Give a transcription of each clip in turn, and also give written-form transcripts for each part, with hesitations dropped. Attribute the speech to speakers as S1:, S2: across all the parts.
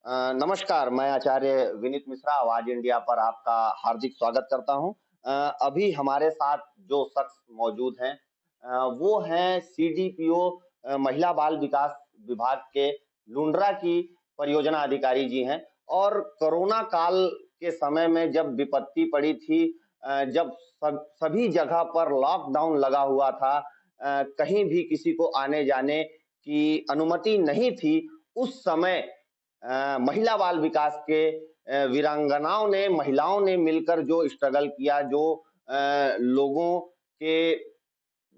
S1: नमस्कार, मैं आचार्य विनीत मिश्रा आवाज इंडिया पर आपका हार्दिक स्वागत करता हूं। अभी हमारे साथ जो शख्स मौजूद हैं वो हैं सीडीपीओ महिला बाल विकास विभाग के लुंड्रा की परियोजना अधिकारी जी हैं। और कोरोना काल के समय में जब विपत्ति पड़ी थी, जब सभी जगह पर लॉकडाउन लगा हुआ था, कहीं भी किसी को आने जाने की अनुमति नहीं थी, उस समय महिला बाल विकास के वीरांगनाओं ने, महिलाओं ने मिलकर जो स्ट्रगल किया, जो लोगों के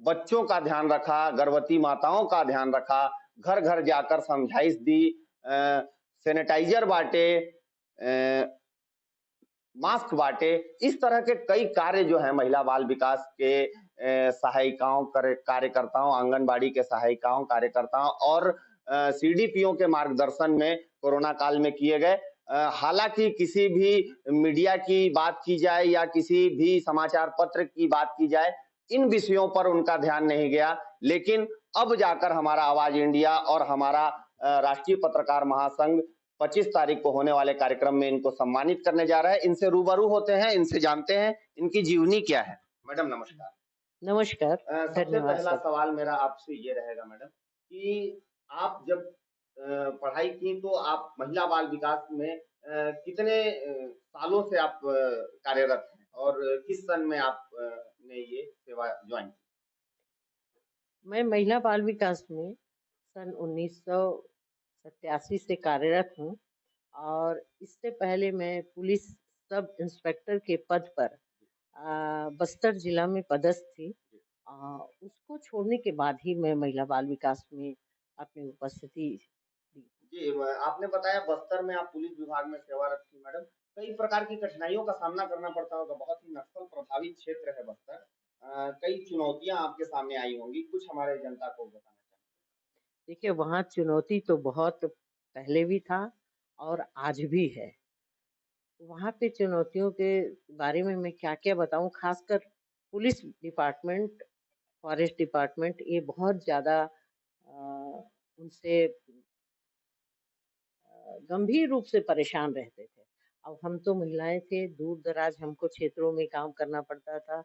S1: बच्चों का ध्यान रखा, गर्भवती माताओं का ध्यान रखा, घर-घर जाकर समझाइश दी, सैनिटाइजर बाँटे, मास्क बाँटे, इस तरह के कई कार्य जो हैं महिला बाल विकास के सहायिकाओं, कार्यकर्ताओं, आंगनबाड़ी के सहायिकाओं, कार्यकर्ताओं और सीडीपीओ के मार्गदर्शन में कोरोना काल में किए गए। हालाँकि किसी भी मीडिया की बात की जाए या किसी भी समाचार पत्र की बात की जाए, इन विषयों पर उनका ध्यान नहीं गया। लेकिन अब जाकर हमारा आवाज इंडिया और हमारा राष्ट्रीय पत्रकार महासंघ 25 तारीख को होने वाले कार्यक्रम में इनको सम्मानित करने जा रहा है। इनसे रूबरू होते हैं, इनसे जानते हैं इनकी जीवनी क्या है। मैडम नमस्कार।
S2: नमस्कार,
S1: सबसे
S2: धन्यवाद
S1: पहला
S2: सर।
S1: सवाल मेरा आपसे ये रहेगा मैडम कि आप जब पढ़ाई की तो आप महिला बाल विकास में कितने सालों से आप कार्यरत हैं और किस सन में आप ने ये सेवा ज्वाइन की?
S2: मैं महिला बाल विकास में सन 1987 से कार्यरत हूँ और इससे पहले मैं पुलिस सब इंस्पेक्टर के पद पर बस्तर जिला में पदस्थ थी। उसको छोड़ने के बाद ही मैं महिला बाल विकास में अपनी उपस्थिति दी।
S1: जी, आपने बताया बस्तर में आप पुलिस विभाग में सेवारत थी मैडम। कई प्रकार की कठिनाइयों का सामना करना पड़ता होगा, बहुत ही नक्सल प्रभावित क्षेत्र है बस्तर। कई चुनौतियाँ आपके सामने आई होंगी, कुछ हमारे जनता को बताना चाहेंगे?
S2: देखिए, वहाँ चुनौती तो बहुत पहले भी था और आज भी है। वहाँ पे चुनौतियों के बारे में मैं क्या-क्या बताऊँ, खासकर पुलिस डिपार्टमेंट, फॉरेस्ट डिपार्टमेंट ये बहुत ज़्यादा उनसे गंभीर रूप से परेशान रहते थे। अब हम तो महिलाएँ थे, दूर-दराज हमको क्षेत्रों में काम करना पड़ता था।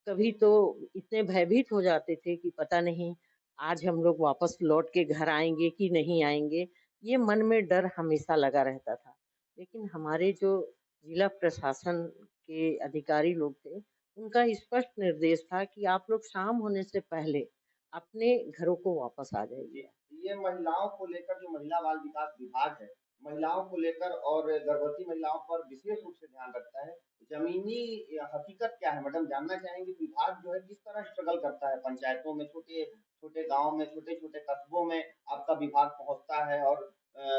S2: कभी तो इतने भयभीत हो जाते थे कि पता नहीं आज हम लोग वापस लौट के घर आएँगे कि नहीं आएँगे, ये मन में डर हमेशा लगा रहता था। लेकिन हमारे जो जिला प्रशासन के अधिकारी लोग थे, उनका स्पष्ट निर्देश था कि आप लोग शाम होने से पहले अपने घरों को वापस आ
S1: जी,
S2: जाइए।
S1: ये महिलाओं को लेकर जो महिला बाल विकास विभाग है, महिलाओं को लेकर और गर्भवती महिलाओं पर विशेष रूप से ध्यान रखता है। ज़मीनी हकीकत क्या है मैडम, जानना चाहेंगे विभाग जो है किस तरह स्ट्रगल करता है पंचायतों में, छोटे-छोटे गाँव में, छोटे-छोटे कस्बों में आपका विभाग पहुँचता है और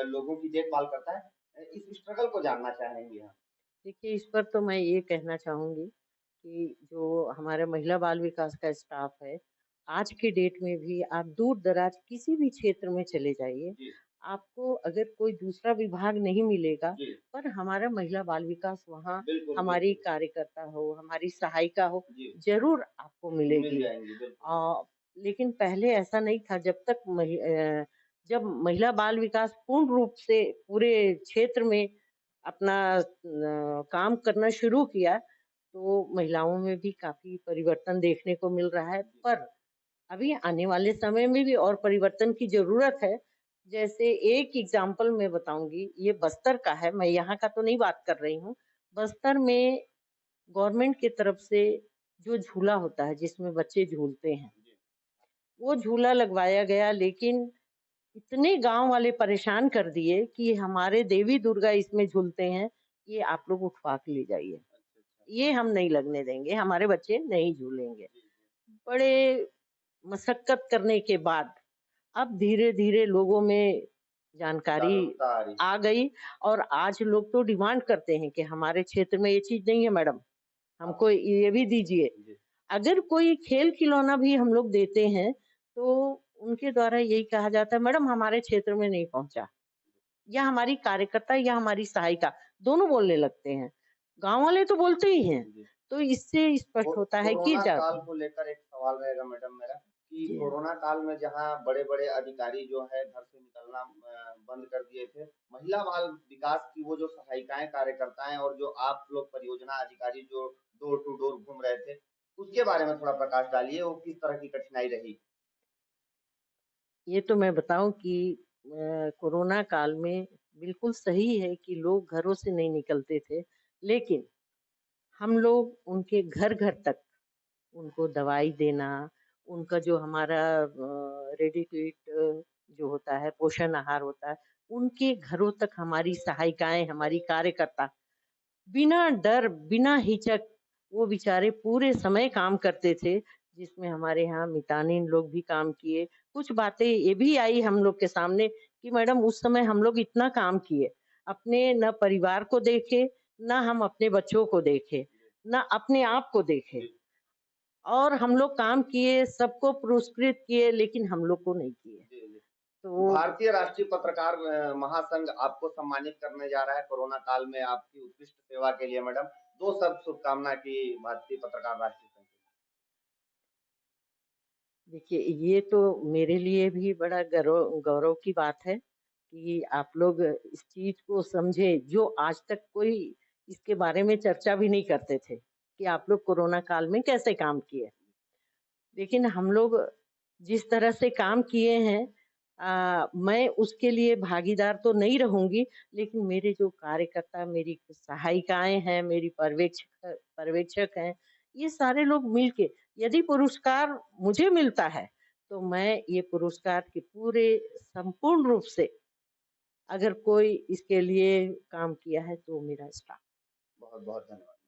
S1: लोगों की देखभाल करता है। इस स्ट्रगल को जानना चाहेंगे हम।
S2: देखिए, इस पर तो मैं ये कहना चाहूँगी कि जो हमारा महिला बाल विकास का स्टाफ है, आज के डेट में भी आप दूर-दराज किसी भी क्षेत्र में चले जाइए,
S1: जी,
S2: आपको अगर कोई दूसरा विभाग नहीं मिलेगा,
S1: जी,
S2: पर हमारा महिला बाल विकास वहाँ
S1: बिल्कुल,
S2: हमारी
S1: बिल्कुल।
S2: कार्यकर्ता हो, हमारी सहायिका हो,
S1: जी,
S2: ज़रूर आपको
S1: मिल
S2: मिलेगी।
S1: जाएँगी, बिल्कुल।
S2: लेकिन पहले ऐसा नहीं था जब महिला बाल विकास पूर्ण रूप से पूरे क्षेत्र में अपना काम करना शुरू किया, तो महिलाओं में भी काफ़ी परिवर्तन देखने को मिल रहा है।
S1: जी,
S2: पर अभी आने वाले समय में भी और परिवर्तन की ज़रूरत है। जैसे एक एग्ज़ाम्पल मैं बताऊँगी, ये बस्तर का है, मैं यहाँ का तो नहीं बात कर रही हूँ। बस्तर में गवर्नमेंट की तरफ से जो झूला होता है, जिसमें बच्चे झूलते हैं,
S1: जी।
S2: वो झूला लगवाया गया, लेकिन इतने गाँव वाले परेशान कर दिए कि हमारे देवी दुर्गा इसमें झूलते हैं, ये आप लोग उठवा के ले जाइए।
S1: अच्छा, अच्छा।
S2: ये हम नहीं लगने देंगे, हमारे बच्चे नहीं झूलेंगे।
S1: जी, जी।
S2: बड़े मशक्कत करने के बाद अब धीरे-धीरे लोगों में जानकारी
S1: जागरूकता आ रही है।
S2: आ गई और आज लोग तो डिमांड करते हैं कि हमारे क्षेत्र में ये चीज़ नहीं है मैडम,
S1: आप
S2: हमको ये भी दीजिए।
S1: जी,
S2: अगर कोई खेल खिलौना भी हम लोग देते हैं, तो उनके द्वारा यही कहा जाता है, मैडम हमारे क्षेत्र में नहीं पहुँचा या हमारी कार्यकर्ता या हमारी सहायिका, दोनों बोलने लगते हैं। गाँव वाले तो बोलते ही हैं,
S1: जी।
S2: तो इससे स्पष्ट होता है कि
S1: कोरोना काल को लेकर एक सवाल रहेगा मैडम मेरा कि
S2: जी हाँ।
S1: कोरोना काल में जहाँ बड़े-बड़े अधिकारी जो है घर से निकलना बंद कर दिए थे, महिला बाल विकास की वो जो सहायिकाएँ, कार्यकर्ताएँ और जो आप लोग परियोजना अधिकारी जो डोर टू डोर घूम रहे थे, उसके बारे में थोड़ा प्रकाश डालिए, वो किस तरह की कठिनाई रही?
S2: ये तो मैं बताऊँ कि कोरोना काल में बिल्कुल सही है कि लोग घरों से नहीं निकलते थे, लेकिन हम लोग उनके घर-घर तक उनको दवाई देना, उनका जो हमारा रेडी टू ईट जो होता है, पोषण आहार होता है, उनके घरों तक हमारी सहायिकाएँ, हमारी कार्यकर्ता बिना डर, बिना हिचक वो बेचारे पूरे समय काम करते थे, जिसमें हमारे यहाँ मितानिन लोग भी काम किए। कुछ बातें ये भी आई हम लोग के सामने कि मैडम उस समय हम लोग इतना काम किए, अपने ना परिवार को देखे, ना हम अपने बच्चों को देखे, ना अपने आप को देखे
S1: जी,
S2: और हम लोग काम किए, सबको पुरस्कृत किए, लेकिन हम लोग को नहीं किए।
S1: जी, जी।
S2: तो
S1: भारतीय राष्ट्रीय पत्रकार महासंघ आपको सम्मानित करने जा रहा है कोरोना काल में आपकी उत्कृष्ट सेवा के लिए मैडम। 2 शब्द शुभकामना की भारतीय पत्रकार राष्ट्रीय संघ की।
S2: देखिए, ये तो मेरे लिए भी बड़ा गौरव गौरव की बात है कि आप लोग इस चीज़ को समझे, जो आज तक कोई इसके बारे में चर्चा भी नहीं करते थे, कि आप लोग कोरोना काल में कैसे काम किए। लेकिन हम लोग जिस तरह से काम किए हैं मैं उसके लिए भागीदार तो नहीं रहूँगी, लेकिन मेरे जो कार्यकर्ता, मेरी सहायिकाएँ हैं, मेरी पर्यवेक्षक हैं, ये सारे लोग मिलके यदि पुरस्कार मुझे मिलता है, तो मैं ये पुरस्कार के पूरे संपूर्ण रूप से अगर कोई इसके लिए काम किया है, तो मेरा स्टाफ।
S1: बहुत-बहुत धन्यवाद।